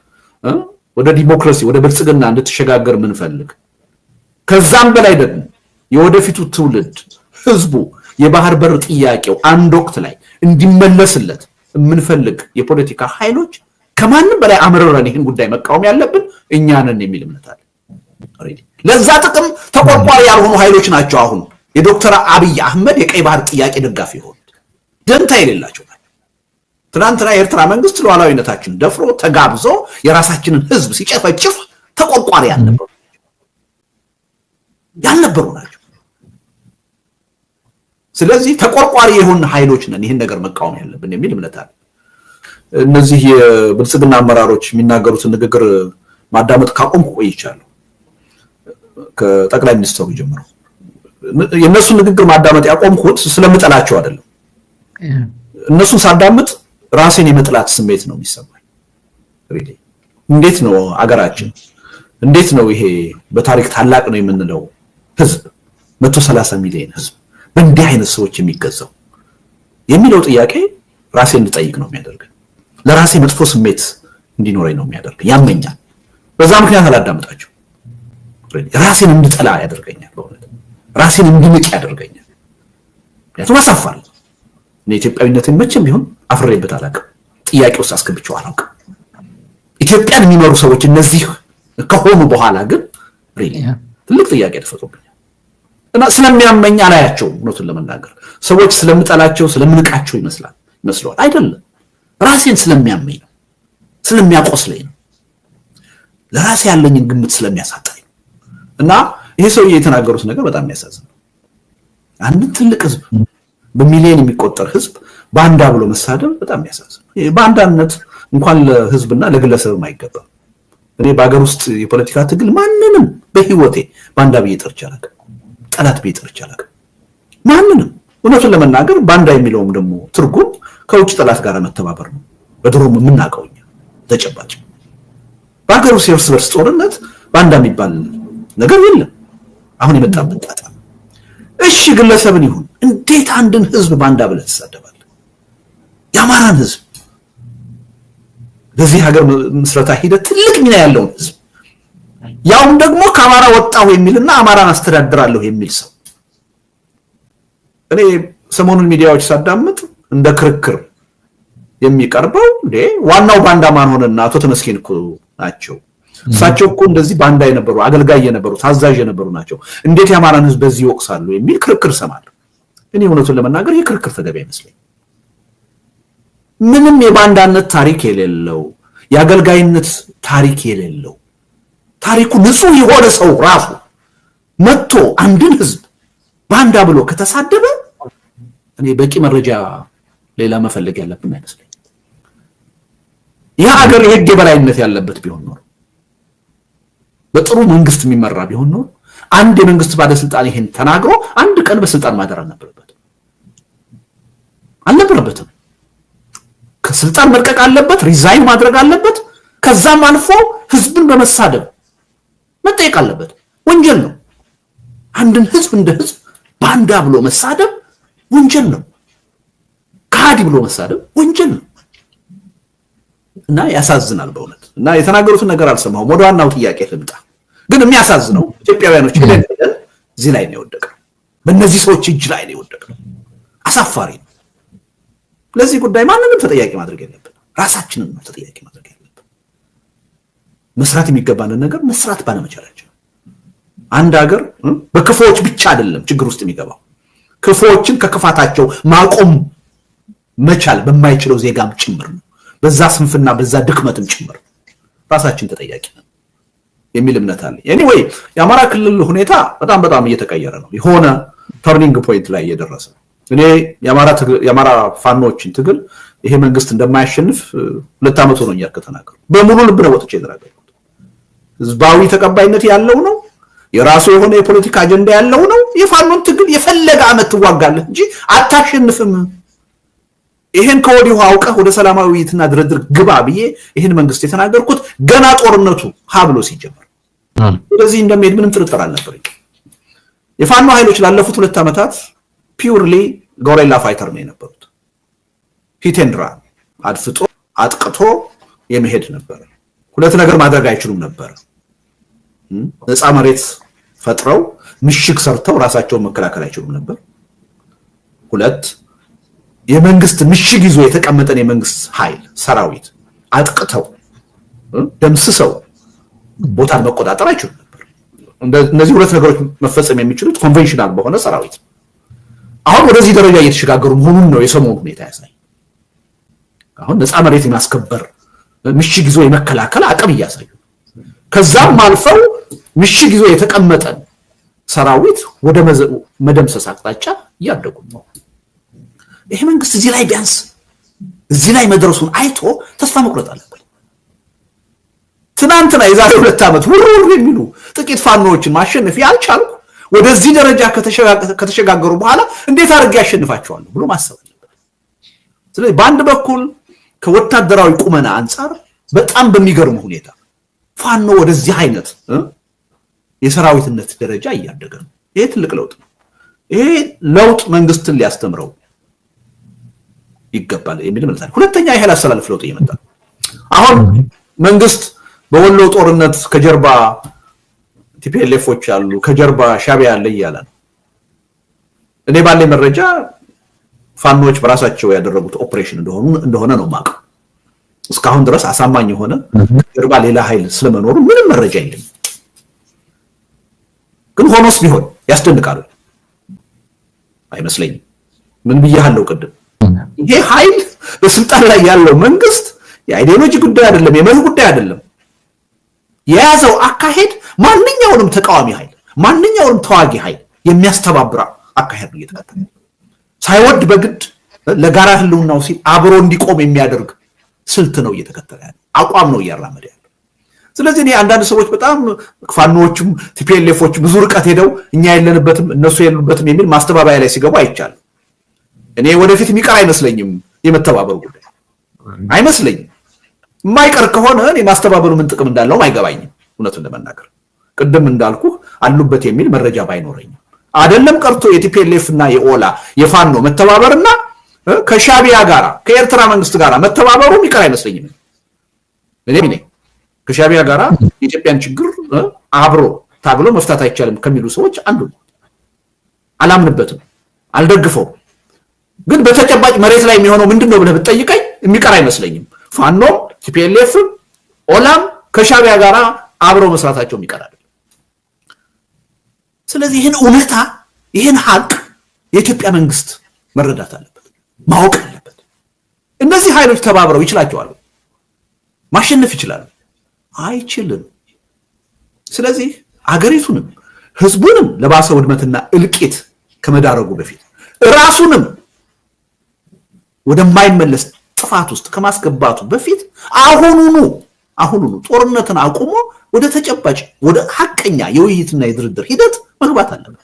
ወደ ዲሞክራሲ ወደ ብልጽግና እንድትሸጋገር ምንፈልግ ከዛም በላይ ደግሞ የወደፊቱ ትውልድ ህዝቡ የባህር በር ጥያቄው አንድ ወቅት ላይ እንዲመለስለት የምንፈልግ የፖለቲካ ኃይሎች ከማንም በላይ አመረረን ይህን ጉዳይ መቃወም ያለብን እኛ ነን የሚል እምነት አለ። ለዛ ጥቅም ተቆርቋሪ ያልሆኑ ኃይሎች ናቸው አሁን የዶክተር አብይ አህመድ የቀይ ባህር ጥያቄ ደጋፊ ሆኑት ደንታ የሌላቸው። ትናንትና የኤርትራ መንግስት ሉዓላዊነታችን ደፍሮ ተጋብዞ የራሳችንን ህዝብ ሲጨፈጭፍ ተቆርቋሪ ያልነበሩ ናቸው። ስለዚህ ተቆርቋሪ የሆኑ ኃይሎች ነን ይህን ነገር መቃወም ያለብን የሚል እምነት አለ። እነዚህ የብልጽግና አመራሮች የሚናገሩትን ንግግር ማዳመጥ ካቆምኩ ቆይቻለሁ። ከጠቅላይ ሚኒስትሩ ጀምሮ የነሱን ንግግር ማዳመጥ ያቆምኩት ስለምጠላቸው አይደለም። እነሱን ሳዳምጥ ራሴን የመጥላት ስሜት ነው የሚሰማኝ። እንዴት ነው አገራችን እንዴት ነው ይሄ በታሪክ ታላቅ ነው የምንለው ህዝብ 130 ሚሊዮን ህዝብ በእንዲህ አይነት ሰዎች የሚገዛው የሚለው ጥያቄ ራሴን እንድጠይቅ ነው የሚያደርገኝ። ለራሴ መጥፎ ስሜት እንዲኖረኝ ነው የሚያደርግ ያመኛል። በዛ ምክንያት አላዳምጣቸው ራሴን እንድጠላ ያደርገኛል። በእውነት ራሴን እንድንቅ ያደርገኛል። ምክንያቱም አሳፋሪ እኔ ኢትዮጵያዊነትን መቼም ቢሆን አፍሬበት አላውቅም። ጥያቄ ውስጥ አስገብቼው አላውቅም። ኢትዮጵያን የሚመሩ ሰዎች እነዚህ ከሆኑ በኋላ ግን ትልቅ ጥያቄ ተፈጥሮብኛል እና ስለሚያመኝ አላያቸውም። እውነቱን ለመናገር ሰዎች ስለምጠላቸው ስለምንቃቸው ይመስለዋል። አይደለም፣ ራሴን ስለሚያመኝ ነው፣ ስለሚያቆስለኝ ነው፣ ለራሴ ያለኝን ግምት ስለሚያሳጣኝ ነው። እና ይሄ ሰውዬ የተናገሩት ነገር በጣም የሚያሳዝን ነው። አንድን ትልቅ ህዝብ በሚሊዮን የሚቆጠር ህዝብ ባንዳ ብሎ መሳደብ በጣም የሚያሳዝን ነው። ባንዳነት እንኳን ለህዝብና ለግለሰብም አይገባም። እኔ በአገር ውስጥ የፖለቲካ ትግል ማንንም በህይወቴ ባንዳ ብዬ ጠርቼ አላውቅም፣ ጠላት ብዬ ጠርቼ አላውቅም ማንንም። እውነቱን ለመናገር ባንዳ የሚለውም ደግሞ ትርጉም ከውጭ ጠላት ጋር መተባበር ነው። በድሮም የምናውቀው እኛ ተጨባጭ በአገር ውስጥ የእርስ በርስ ጦርነት ባንዳ የሚባል ነገር የለም። አሁን የመጣበት ጣጣ። እሺ ግለሰብን ይሁን እንዴት አንድን ህዝብ ባንዳ ብለህ ትሳደባለህ? የአማራን ህዝብ በዚህ ሀገር ምስረታ ሂደት ትልቅ ሚና ያለውን ህዝብ ያውም ደግሞ ከአማራ ወጣሁ የሚልና አማራን አስተዳድራለሁ የሚል ሰው እኔ ሰሞኑን ሚዲያዎች ሳዳምጥ እንደ ክርክር የሚቀርበው ዋናው ባንዳ ማን ሆነና አቶ ተመስገን እኮ ናቸው። እሳቸው እኮ እንደዚህ ባንዳ የነበሩ አገልጋይ የነበሩ ታዛዥ የነበሩ ናቸው፣ እንዴት የአማራን ህዝብ በዚህ ይወቅሳሉ የሚል ክርክር ሰማለሁ። እኔ እውነቱን ለመናገር ይህ ክርክር ተገቢ አይመስለኝም። ምንም የባንዳነት ታሪክ የሌለው የአገልጋይነት ታሪክ የሌለው ታሪኩ ንጹህ የሆነ ሰው ራሱ መጥቶ አንድን ህዝብ ባንዳ ብሎ ከተሳደበ እኔ በቂ መረጃ ሌላ መፈለግ ያለብን አይመስለኝም። ይህ ሀገር የህግ የበላይነት ያለበት ቢሆን ኖሮ በጥሩ መንግስት የሚመራ ቢሆን ኖሮ አንድ የመንግስት ባለስልጣን ይሄን ተናግሮ አንድ ቀን በስልጣን ማደር አልነበረበትም። ከስልጣን መልቀቅ አለበት፣ ሪዛይን ማድረግ አለበት። ከዛም አልፎ ህዝብን በመሳደብ መጠየቅ አለበት። ወንጀል ነው። አንድን ህዝብ እንደ ህዝብ ባንዳ ብሎ መሳደብ ወንጀል ነው። ከሃዲ ብሎ መሳደብ ወንጀል ነው እና ያሳዝናል በእውነት። እና የተናገሩትን ነገር አልሰማሁም። ወደ ዋናው ጥያቄ ልምጣ። ግን የሚያሳዝነው ኢትዮጵያውያኖች ሄደን እዚህ ላይ ነው የወደቀው። በእነዚህ ሰዎች እጅ ላይ ነው የወደቀው። አሳፋሪ ነው። ለዚህ ጉዳይ ማንንም ተጠያቂ ማድረግ የለብን፣ ራሳችንን ነው ተጠያቂ ማድረግ ያለብን። መስራት የሚገባንን ነገር መስራት ባለመቻላችን አንድ ሀገር በክፉዎች ብቻ አይደለም ችግር ውስጥ የሚገባው፣ ክፉዎችን ከክፋታቸው ማቆም መቻል በማይችለው ዜጋም ጭምር ነው። በዛ ስንፍና በዛ ድክመትም ጭምር ራሳችን ተጠያቂ ነን የሚል እምነት አለ። ኤኒዌይ የአማራ ክልል ሁኔታ በጣም እየተቀየረ ነው። የሆነ ተርኒንግ ፖይንት ላይ እየደረሰ ነው። እኔ የአማራ ፋኖችን ትግል ይሄ መንግስት እንደማያሸንፍ 2 ዓመት ሆኖኛል ከተናገሩ። በሙሉ ልብ ነው ወጥቼ የተናገርኩት። ህዝባዊ ተቀባይነት ያለው ነው። የራሱ የሆነ የፖለቲካ አጀንዳ ያለው ነው። የፋኖን ትግል የፈለገ አመት ትዋጋለህ እንጂ አታሸንፍም። ይሄን ከወዲሁ አውቀህ ወደ ሰላማዊ ውይይትና ድርድር ግባ ብዬ ይሄን መንግስት የተናገርኩት ገና ጦርነቱ ሀብሎ ሲጀምር ስለዚህ እንደሚሄድ ምንም ጥርጥር አልነበረኝ። የፋኖ ኃይሎች ላለፉት 2 ዓመታት ፒውርሊ ጎሬላ ፋይተር ነው የነበሩት። ሂቴንድራ አድፍጦ አጥቅቶ የመሄድ ነበር። ሁለት ነገር ማድረግ አይችሉም ነበር። ነፃ መሬት ፈጥረው ምሽግ ሰርተው ራሳቸውን መከላከል አይችሉም ነበር። ሁለት የመንግስት ምሽግ ይዞ የተቀመጠን የመንግስት ኃይል ሰራዊት አጥቅተው ደምስሰው ቦታን መቆጣጠር አይችሉም ነበር። እነዚህ ሁለት ነገሮች መፈጸም የሚችሉት ኮንቬንሽናል በሆነ ሰራዊት። አሁን ወደዚህ ደረጃ እየተሸጋገሩ መሆኑን ነው የሰሞኑ ሁኔታ ያሳይ። አሁን ነፃ መሬት የማስከበር ምሽግ ይዞ የመከላከል አቅም እያሳዩ፣ ከዛም አልፈው ምሽግ ይዞ የተቀመጠን ሰራዊት ወደ መደምሰስ አቅጣጫ እያደጉ ነው። ይሄ መንግስት እዚህ ላይ ቢያንስ እዚህ ላይ መድረሱን አይቶ ተስፋ መቁረጥ አለበት። ትናንትና የዛሬ 2 ዓመት ውርውር የሚሉ ጥቂት ፋኖዎችን ማሸነፍ ያልቻልኩ ወደዚህ ደረጃ ከተሸጋገሩ በኋላ እንዴት አድርጌ ያሸንፋቸዋለሁ ብሎ ማሰብ አለበት። ስለዚህ በአንድ በኩል ከወታደራዊ ቁመና አንፃር በጣም በሚገርም ሁኔታ ፋኖ ወደዚህ አይነት የሰራዊትነት ደረጃ እያደገ ነው። ይሄ ትልቅ ለውጥ ነው። ይሄ ለውጥ መንግስትን ሊያስተምረው ይገባል የሚል ማለት ነው። ሁለተኛ ይሄ ላስተላልፍ ለውጥ እየመጣ ነው። አሁን መንግስት በወሎ ጦርነት ከጀርባ ቲፒኤልኤፎች አሉ፣ ከጀርባ ሻቢያ አለ እያለ ነው። እኔ ባለኝ መረጃ ፋኖች በራሳቸው ያደረጉት ኦፕሬሽን እንደሆነ ነው የማውቀው። እስካሁን ድረስ አሳማኝ የሆነ ከጀርባ ሌላ ኃይል ስለመኖሩ ምንም መረጃ የለም። ግን ሆኖስ ቢሆን ያስደንቃል አይመስለኝም። ምን ብያለሁ ቅድም? ይሄ ኃይል በስልጣን ላይ ያለው መንግስት የአይዲዮሎጂ ጉዳይ አይደለም፣ የመርህ ጉዳይ አይደለም። የያዘው አካሄድ ማንኛውንም ተቃዋሚ ኃይል ማንኛውንም ተዋጊ ኃይል የሚያስተባብራ አካሄድ ነው እየተከተለ ሳይወድ በግድ ለጋራ ህልውናው ሲል አብሮ እንዲቆም የሚያደርግ ስልት ነው እየተከተለ ያለው፣ አቋም ነው እያራመደ ያለው። ስለዚህ እኔ አንዳንድ ሰዎች በጣም ፋኖዎችም ቲፒኤልኤፎች ብዙ ርቀት ሄደው እኛ የለንበትም እነሱ የሉበትም የሚል ማስተባበያ ላይ ሲገቡ አይቻልም። እኔ ወደፊት የሚቀር አይመስለኝም። የመተባበሩ ጉዳይ አይመስለኝም። የማይቀር ከሆነ እኔ ማስተባበሩ ምን ጥቅም እንዳለው አይገባኝም። እውነቱን ለመናገር ቅድም እንዳልኩ አሉበት የሚል መረጃ ባይኖረኝም አይደለም ቀርቶ የቲፒኤልኤፍ እና የኦላ የፋኖ መተባበርና ከሻቢያ ጋራ ከኤርትራ መንግስት ጋራ መተባበሩ የሚቀር አይመስለኝም። እኔ ከሻቢያ ጋራ የኢትዮጵያን ችግር አብሮ ታግሎ መፍታት አይቻልም ከሚሉ ሰዎች አንዱ አላምንበትም፣ አልደግፈውም። ግን በተጨባጭ መሬት ላይ የሚሆነው ምንድነው ብለህ ብትጠይቀኝ የሚቀር አይመስለኝም። ፋኖም ቲፒኤልኤፍ ኦላም ከሻቢያ ጋራ አብረው መስራታቸው የሚቀር አይደለም። ስለዚህ ይሄን እውነታ ይሄን ሀቅ የኢትዮጵያ መንግስት መረዳት አለበት፣ ማወቅ አለበት። እነዚህ ኃይሎች ተባብረው ይችላቸዋል፣ ማሸነፍ ይችላሉ? አይችልም። ስለዚህ አገሪቱንም ህዝቡንም ለባሰ ውድመትና እልቂት ከመዳረጉ በፊት ራሱንም ወደማይመለስ ጥፋት ውስጥ ከማስገባቱ በፊት አሁኑኑ ጦርነትን አቁሞ ወደ ተጨባጭ ወደ ሐቀኛ የውይይትና የድርድር ሂደት መግባት አለበት፣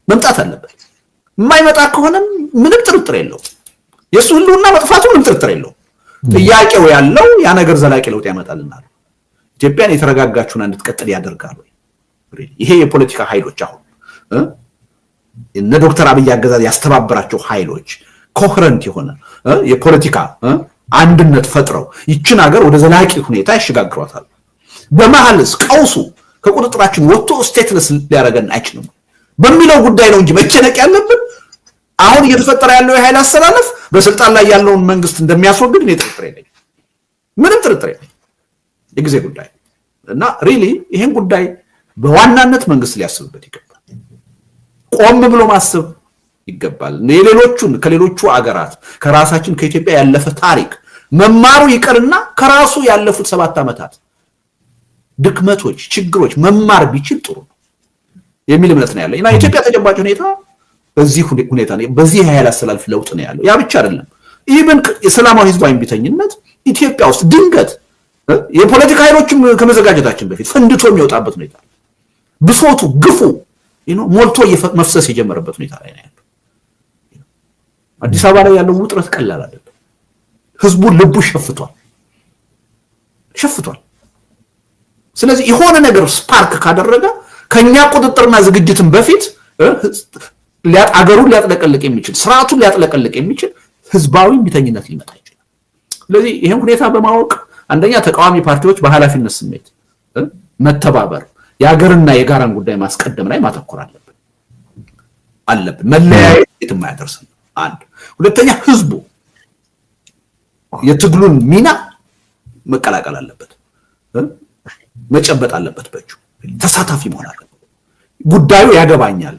መምጣት አለበት። የማይመጣ ከሆነም ምንም ጥርጥር የለው የሱ ህልውና መጥፋቱ ምንም ጥርጥር የለው። ጥያቄው ያለው ያ ነገር ዘላቂ ለውጥ ያመጣልናል፣ ኢትዮጵያን የተረጋጋችሁና እንድትቀጥል ያደርጋል ወይ? ይሄ የፖለቲካ ኃይሎች አሁን እነ ዶክተር አብይ አገዛዝ ያስተባበራቸው ኃይሎች ኮሄረንት የሆነ የፖለቲካ አንድነት ፈጥረው ይችን ሀገር ወደ ዘላቂ ሁኔታ ያሸጋግሯታል። በመሐልስ ቀውሱ ከቁጥጥራችን ወጥቶ ስቴትለስ ሊያደርገን አይችልም በሚለው ጉዳይ ነው እንጂ መጨነቅ ያለብን አሁን እየተፈጠረ ያለው የኃይል አስተላለፍ በስልጣን ላይ ያለውን መንግስት እንደሚያስወግድ ነው ጥርጥር የለኝም። ምንም ጥርጥር የለኝም የጊዜ ጉዳይ እና ሪሊ ይሄን ጉዳይ በዋናነት መንግስት ሊያስብበት ይገባል። ቆም ብሎ ማሰብ ይገባል። ከሌሎቹ አገራት ከራሳችን ከኢትዮጵያ ያለፈ ታሪክ መማሩ ይቀርና ከራሱ ያለፉት 7 ዓመታት ድክመቶች ችግሮች መማር ቢችል ጥሩ ነው የሚል እምነት ነው ያለኝ እና ኢትዮጵያ ተጨባጭ ሁኔታ በዚህ ሁኔታ ነው በዚህ ኃይል አስተላልፍ ለውጥ ነው ያለው። ያ ብቻ አይደለም ኢቭን የሰላማዊ ህዝባዊ ቢተኝነት ኢትዮጵያ ውስጥ ድንገት የፖለቲካ ኃይሎችም ከመዘጋጀታችን በፊት ፈንድቶ የሚወጣበት ሁኔታ ብሶቱ ግፉ ሞልቶ መፍሰስ የጀመረበት ሁኔታ ላይ ነው ያለው። አዲስ አበባ ላይ ያለው ውጥረት ቀላል አይደለም። ህዝቡ ልቡ ሸፍቷል። ስለዚህ የሆነ ነገር ስፓርክ ካደረገ ከኛ ቁጥጥርና ዝግጅትን በፊት አገሩን ሊያጥለቀልቅ የሚችል ስርዓቱን ሊያጥለቀልቅ የሚችል ህዝባዊ ቢተኝነት ሊመጣ ይችላል። ስለዚህ ይሄን ሁኔታ በማወቅ አንደኛ ተቃዋሚ ፓርቲዎች በኃላፊነት ስሜት መተባበር የሀገርና የጋራን ጉዳይ ማስቀደም ላይ ማተኮር አለብን። መለያየት የትም አያደርስም። አንድ ሁለተኛ ህዝቡ የትግሉን ሚና መቀላቀል አለበት፣ መጨበጥ አለበት፣ በእጁ ተሳታፊ መሆን አለበት። ጉዳዩ ያገባኛል፣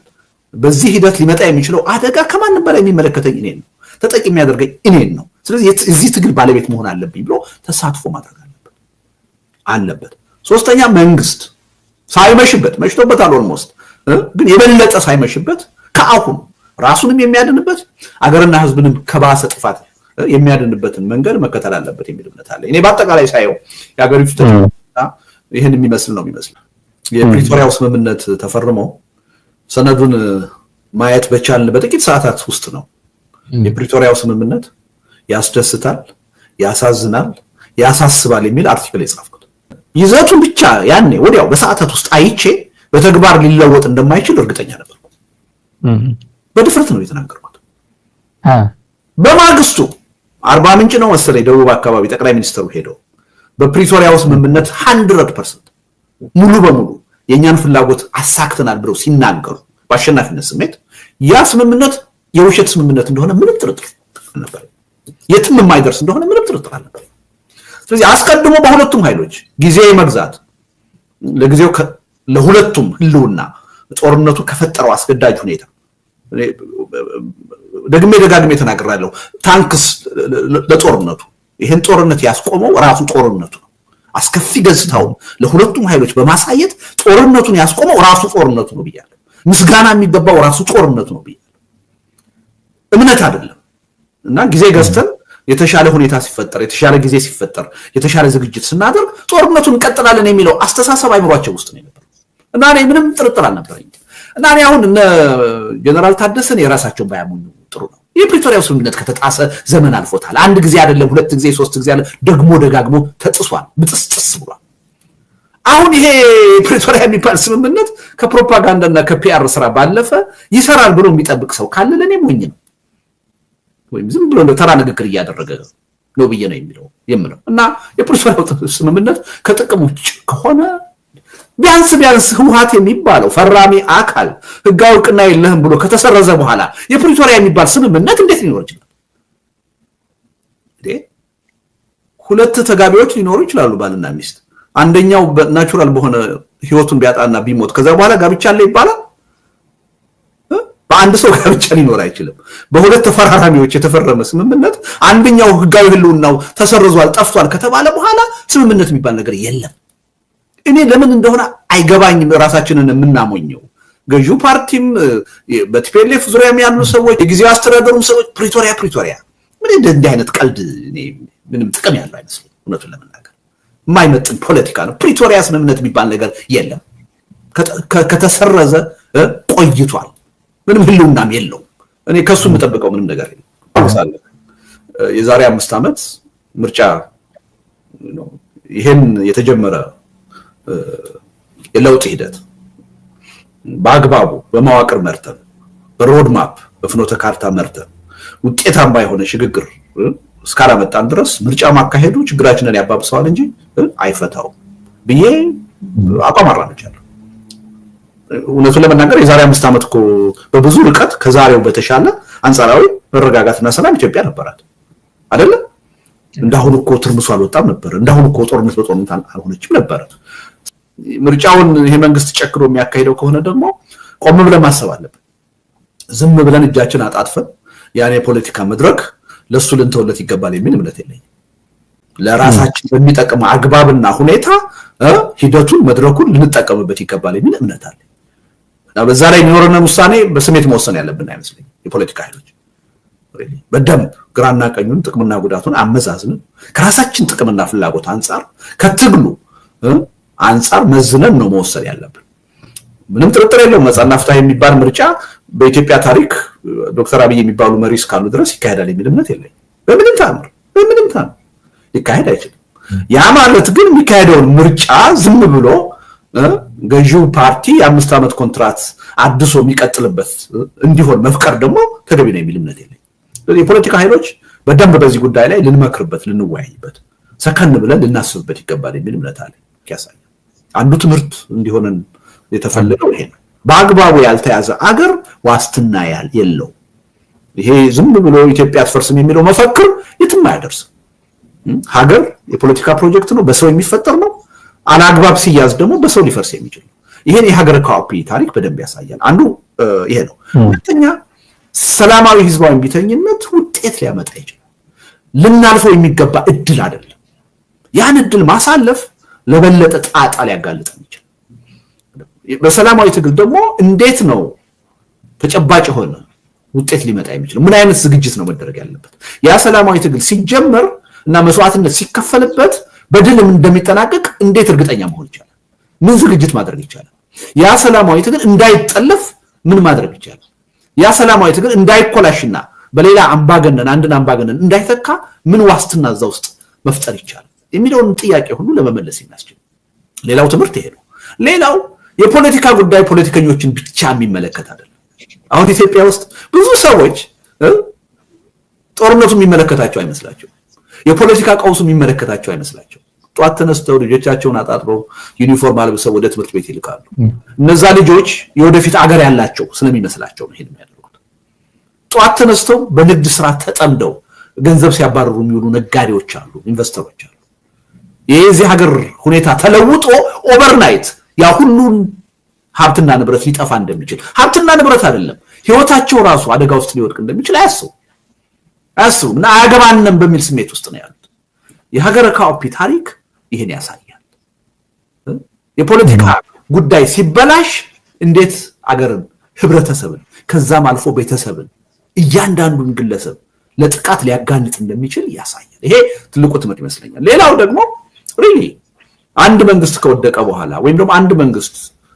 በዚህ ሂደት ሊመጣ የሚችለው አደጋ ከማንም በላይ የሚመለከተኝ እኔን ነው፣ ተጠቂ የሚያደርገኝ እኔን ነው። ስለዚህ እዚህ ትግል ባለቤት መሆን አለብኝ ብሎ ተሳትፎ ማድረግ አለበት። ሶስተኛ መንግስት ሳይመሽበት መሽቶበታል ኦልሞስት ግን የበለጠ ሳይመሽበት ከአሁን ራሱንም የሚያድንበት አገርና ህዝብንም ከባሰ ጥፋት የሚያድንበትን መንገድ መከተል አለበት የሚል እምነት አለ። እኔ በአጠቃላይ ሳይው የሀገሪቱ ተጨባጭ ይሄን የሚመስል ነው የሚመስለው። የፕሪቶሪያው ስምምነት ተፈርሞ ሰነዱን ማየት በቻልን በጥቂት ሰዓታት ውስጥ ነው የፕሪቶሪያው ስምምነት ያስደስታል፣ ያሳዝናል፣ ያሳስባል የሚል አርቲክል የጻፍኩት። ይዘቱን ብቻ ያኔ ወዲያው በሰዓታት ውስጥ አይቼ በተግባር ሊለወጥ እንደማይችል እርግጠኛ ነበርኩ። በድፍረት ነው የተናገርኩት። በማግስቱ 40 ምንጭ ነው መሰለኝ ደቡብ አካባቢ ጠቅላይ ሚኒስትሩ ሄደው በፕሪቶሪያው ስምምነት 100% ሙሉ በሙሉ የኛን ፍላጎት አሳክተናል ብለው ሲናገሩ በአሸናፊነት ስሜት ያ ስምምነት የውሸት ስምምነት እንደሆነ ምንም ጥርጥር ነበር፣ የትም የማይደርስ እንደሆነ ምንም ጥርጥር አልነበር። ስለዚህ አስቀድሞ በሁለቱም ኃይሎች ጊዜ መግዛት ለጊዜው ለሁለቱም ህልውና ጦርነቱ ከፈጠረው አስገዳጅ ሁኔታ ደጋግሜ ተናግራለሁ። ታንክስ ለጦርነቱ ይሄን ጦርነት ያስቆመው ራሱ ጦርነቱ ነው። አስከፊ ገጽታውን ለሁለቱም ኃይሎች በማሳየት ጦርነቱን ያስቆመው ራሱ ጦርነቱ ነው ብያለሁ። ምስጋና የሚገባው ራሱ ጦርነቱ ነው ብያለሁ፣ እምነት አይደለም። እና ጊዜ ገዝተን የተሻለ ሁኔታ ሲፈጠር የተሻለ ጊዜ ሲፈጠር የተሻለ ዝግጅት ስናደርግ ጦርነቱን እንቀጥላለን የሚለው አስተሳሰብ አይምሯቸው ውስጥ ነው የነበረው እና እኔ ምንም ጥርጥር አልነበረኝ። እና እኔ አሁን እነ ጀነራል ታደሰን የራሳቸውን ባያሙኙ ጥሩ ነው። የፕሪቶሪያው ስምምነት ከተጣሰ ዘመን አልፎታል። አንድ ጊዜ አይደለም፣ 2 ጊዜ 3 ጊዜ አለ ደጋግሞ ተጥሷል፣ ብጥስጥስ ብሏል። አሁን ይሄ ፕሪቶሪያ የሚባል ስምምነት ከፕሮፓጋንዳና ከፒአር ስራ ባለፈ ይሰራል ብሎ የሚጠብቅ ሰው ካለ ለኔ ሞኝ ነው ወይም ዝም ብሎ ተራ ንግግር እያደረገ ነው ብዬ ነው የምለው። እና የፕሪቶሪያው ስምምነት ከጥቅም ውጭ ከሆነ ቢያንስ ህወሓት የሚባለው ፈራሚ አካል ህጋዊ እውቅና የለህም ብሎ ከተሰረዘ በኋላ የፕሪቶሪያ የሚባል ስምምነት እንዴት ሊኖር ይችላል? ሁለት ተጋቢዎች ሊኖሩ ይችላሉ፣ ባልና ሚስት። አንደኛው ናቹራል በሆነ ህይወቱን ቢያጣና ቢሞት ከዛ በኋላ ጋብቻ አለ ይባላል? በአንድ ሰው ጋብቻ ሊኖር አይችልም። በሁለት ተፈራራሚዎች የተፈረመ ስምምነት አንደኛው ህጋዊ ህልውናው ተሰርዟል ጠፍቷል ከተባለ በኋላ ስምምነት የሚባል ነገር የለም። እኔ ለምን እንደሆነ አይገባኝም። ራሳችንን የምናሞኘው ገዢው ፓርቲም በቲፒኤልኤፍ ዙሪያም ያሉ ሰዎች የጊዜው አስተዳደሩም ሰዎች ፕሪቶሪያ ምን እንዲህ አይነት ቀልድ ምንም ጥቅም ያለው አይመስልም። እውነቱን ለመናገር የማይመጥን ፖለቲካ ነው። ፕሪቶሪያ ስምምነት የሚባል ነገር የለም። ከተሰረዘ ቆይቷል። ምንም ህልውናም የለውም። እኔ ከሱ የምጠብቀው ምንም ነገር የለም። የዛሬ 5 ዓመት ምርጫ ይሄን የተጀመረ የለውጥ ሂደት በአግባቡ በመዋቅር መርተን በሮድማፕ በፍኖተ ካርታ መርተን ውጤታማ የሆነ ሽግግር እስካላመጣን ድረስ ምርጫ ማካሄዱ ችግራችንን ያባብሰዋል እንጂ አይፈታውም ብዬ አቋም አራምጃለሁ። እውነቱን ለመናገር የዛሬ 5 ዓመት እኮ በብዙ ርቀት ከዛሬው በተሻለ አንጻራዊ መረጋጋትና ሰላም ኢትዮጵያ ነበራት አይደለ? እንዳሁን እኮ ትርምሱ አልወጣም ነበር። እንዳሁን እኮ ጦርነት በጦርነት አልሆነችም ነበር። ምርጫውን ይሄ መንግስት ጨክሮ የሚያካሂደው ከሆነ ደግሞ ቆም ብለን ማሰብ አለብን። ዝም ብለን እጃችን አጣጥፈን ያኔ ፖለቲካ መድረክ ለሱ ልንተውለት ይገባል የሚል እምነት የለኝም። ለራሳችን በሚጠቅም አግባብና ሁኔታ ሂደቱን መድረኩን ልንጠቀምበት ይገባል የሚል እምነት አለ። በዛ ላይ የሚኖርና ውሳኔ በስሜት መወሰን ያለብን አይመስለኝም። የፖለቲካ ኃይሎች በደንብ ግራና ቀኙን ጥቅምና ጉዳቱን አመዛዝነን ከራሳችን ጥቅምና ፍላጎት አንፃር ከትግሉ አንፃር መዝነን ነው መወሰን ያለብን። ምንም ጥርጥር የለውም ነፃና ፍትሃዊ የሚባል ምርጫ በኢትዮጵያ ታሪክ ዶክተር አብይ የሚባሉ መሪ እስካሉ ድረስ ይካሄዳል የሚል እምነት የለኝም። በምንም ታምር ሊካሄድ አይችልም። ያ ማለት ግን የሚካሄደውን ምርጫ ዝም ብሎ ገዢው ፓርቲ የ5 ዓመት ኮንትራት አድሶ የሚቀጥልበት እንዲሆን መፍቀር ደግሞ ተገቢ ነው የሚል እምነት የለኝም። ስለዚህ የፖለቲካ ኃይሎች በደንብ በዚህ ጉዳይ ላይ ልንመክርበት፣ ልንወያይበት፣ ሰከን ብለን ልናስብበት ይገባል የሚል እምነት አለ። ያሳያል። አንዱ ትምህርት እንዲሆነን የተፈለገው ይሄ ነው። በአግባቡ ያልተያዘ አገር ዋስትና የለው። ይሄ ዝም ብሎ ኢትዮጵያ አትፈርስም የሚለው መፈክር የትም አያደርስም። ሀገር የፖለቲካ ፕሮጀክት ነው፣ በሰው የሚፈጠር ነው። አላግባብ ሲያዝ ደግሞ በሰው ሊፈርስ የሚችል ነው። ይሄን የሀገር ካፒ ታሪክ በደንብ ያሳያል። አንዱ ይሄ ነው። ሁለተኛ ሰላማዊ ህዝባዊ ቢተኝነት ውጤት ሊያመጣ ይችላል። ልናልፈው የሚገባ እድል አይደለም። ያን እድል ማሳለፍ ለበለጠ ጣጣ ሊያጋልጠን ይችላል። በሰላማዊ ትግል ደግሞ እንዴት ነው ተጨባጭ ሆነ ውጤት ሊመጣ የሚችለው? ምን አይነት ዝግጅት ነው መደረግ ያለበት? ያ ሰላማዊ ትግል ሲጀመር እና መስዋዕትነት ሲከፈልበት በድል እንደሚጠናቀቅ እንዴት እርግጠኛ መሆን ይቻላል? ምን ዝግጅት ማድረግ ይቻላል? ያ ሰላማዊ ትግል እንዳይጠለፍ ምን ማድረግ ይቻላል? ያ ሰላማዊ ትግል እንዳይኮላሽና በሌላ አምባገነን አንድን አምባገነን እንዳይተካ ምን ዋስትና እዛ ውስጥ መፍጠር ይቻላል የሚለውን ጥያቄ ሁሉ ለመመለስ የሚያስችል ሌላው ትምህርት ይሄ ነው። ሌላው የፖለቲካ ጉዳይ ፖለቲከኞችን ብቻ የሚመለከት አይደለም። አሁን ኢትዮጵያ ውስጥ ብዙ ሰዎች ጦርነቱ የሚመለከታቸው አይመስላቸው፣ የፖለቲካ ቀውሱ የሚመለከታቸው አይመስላቸው። ጧት ተነስተው ልጆቻቸውን አጣጥበው ዩኒፎርም አልብሰው ወደ ትምህርት ቤት ይልካሉ። እነዛ ልጆች የወደፊት አገር ያላቸው ስለሚመስላቸው ነው ይሄን የሚያደርጉት። ጧት ተነስተው በንግድ ስራ ተጠምደው ገንዘብ ሲያባርሩ የሚውሉ ነጋዴዎች አሉ፣ ኢንቨስተሮች አሉ። የዚህ ሀገር ሁኔታ ተለውጦ ኦቨርናይት ያ ሁሉን ሀብትና ንብረት ሊጠፋ እንደሚችል፣ ሀብትና ንብረት አይደለም ህይወታቸው ራሱ አደጋ ውስጥ ሊወድቅ እንደሚችል አያስቡም እና አያገባንም በሚል ስሜት ውስጥ ነው ያሉት። የሀገር ካፒ ታሪክ ይሄን ያሳያል። የፖለቲካ ጉዳይ ሲበላሽ እንዴት አገርን፣ ህብረተሰብን፣ ከዛም አልፎ ቤተሰብን፣ እያንዳንዱን ግለሰብ ለጥቃት ሊያጋልጥ እንደሚችል ያሳያል። ይሄ ትልቁ ትምህርት ይመስለኛል። ሌላው ደግሞ ሪሊ አንድ መንግስት ከወደቀ በኋላ ወይም ደግሞ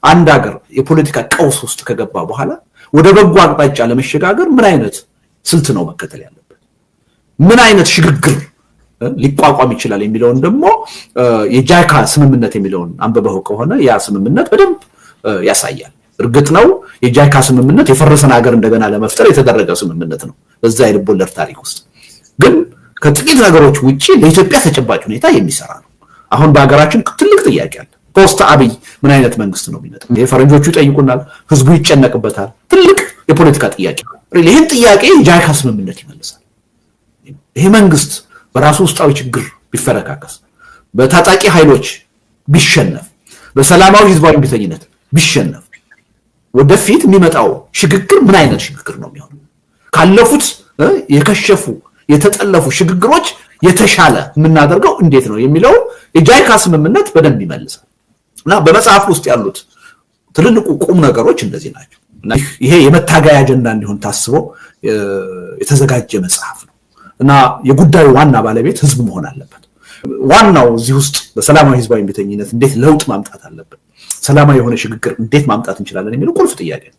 አንድ ሀገር የፖለቲካ ቀውስ ውስጥ ከገባ በኋላ ወደ በጎ አቅጣጫ ለመሸጋገር ምን አይነት ስልት ነው መከተል ያለበት? ምን አይነት ሽግግር ሊቋቋም ይችላል የሚለውን ደግሞ የጃይካ ስምምነት የሚለውን አንበበው ከሆነ ያ ስምምነት በደንብ ያሳያል። እርግጥ ነው የጃይካ ስምምነት የፈረሰን ሀገር እንደገና ለመፍጠር የተደረገ ስምምነት ነው በዛ የልቦለድ ታሪክ ውስጥ። ግን ከጥቂት ነገሮች ውጪ ለኢትዮጵያ ተጨባጭ ሁኔታ የሚሰራ ነው። አሁን በሀገራችን ትልቅ ጥያቄ አለ። ፖስት አብይ ምን አይነት መንግስት ነው የሚመጣው? የፈረንጆቹ ይጠይቁናል፣ ህዝቡ ይጨነቅበታል። ትልቅ የፖለቲካ ጥያቄ ነው። ይሄን ጥያቄ የጃይካ ስምምነት ይመልሳል። ይሄ መንግስት በራሱ ውስጣዊ ችግር ቢፈረካከስ፣ በታጣቂ ኃይሎች ቢሸነፍ፣ በሰላማዊ ህዝባዊ ቢተኝነት ቢሸነፍ ወደፊት የሚመጣው ሽግግር ምን አይነት ሽግግር ነው የሚሆነው? ካለፉት የከሸፉ የተጠለፉ ሽግግሮች የተሻለ የምናደርገው እንዴት ነው የሚለው የጃይካ ስምምነት በደንብ ይመልሳል። እና በመጽሐፍ ውስጥ ያሉት ትልልቁ ቁም ነገሮች እንደዚህ ናቸው። እና ይሄ የመታገያ አጀንዳ እንዲሆን ታስቦ የተዘጋጀ መጽሐፍ ነው። እና የጉዳዩ ዋና ባለቤት ህዝብ መሆን አለበት። ዋናው እዚህ ውስጥ በሰላማዊ ህዝባዊ እምቢተኝነት እንዴት ለውጥ ማምጣት አለበት፣ ሰላማዊ የሆነ ሽግግር እንዴት ማምጣት እንችላለን የሚለው ቁልፍ ጥያቄ ነው።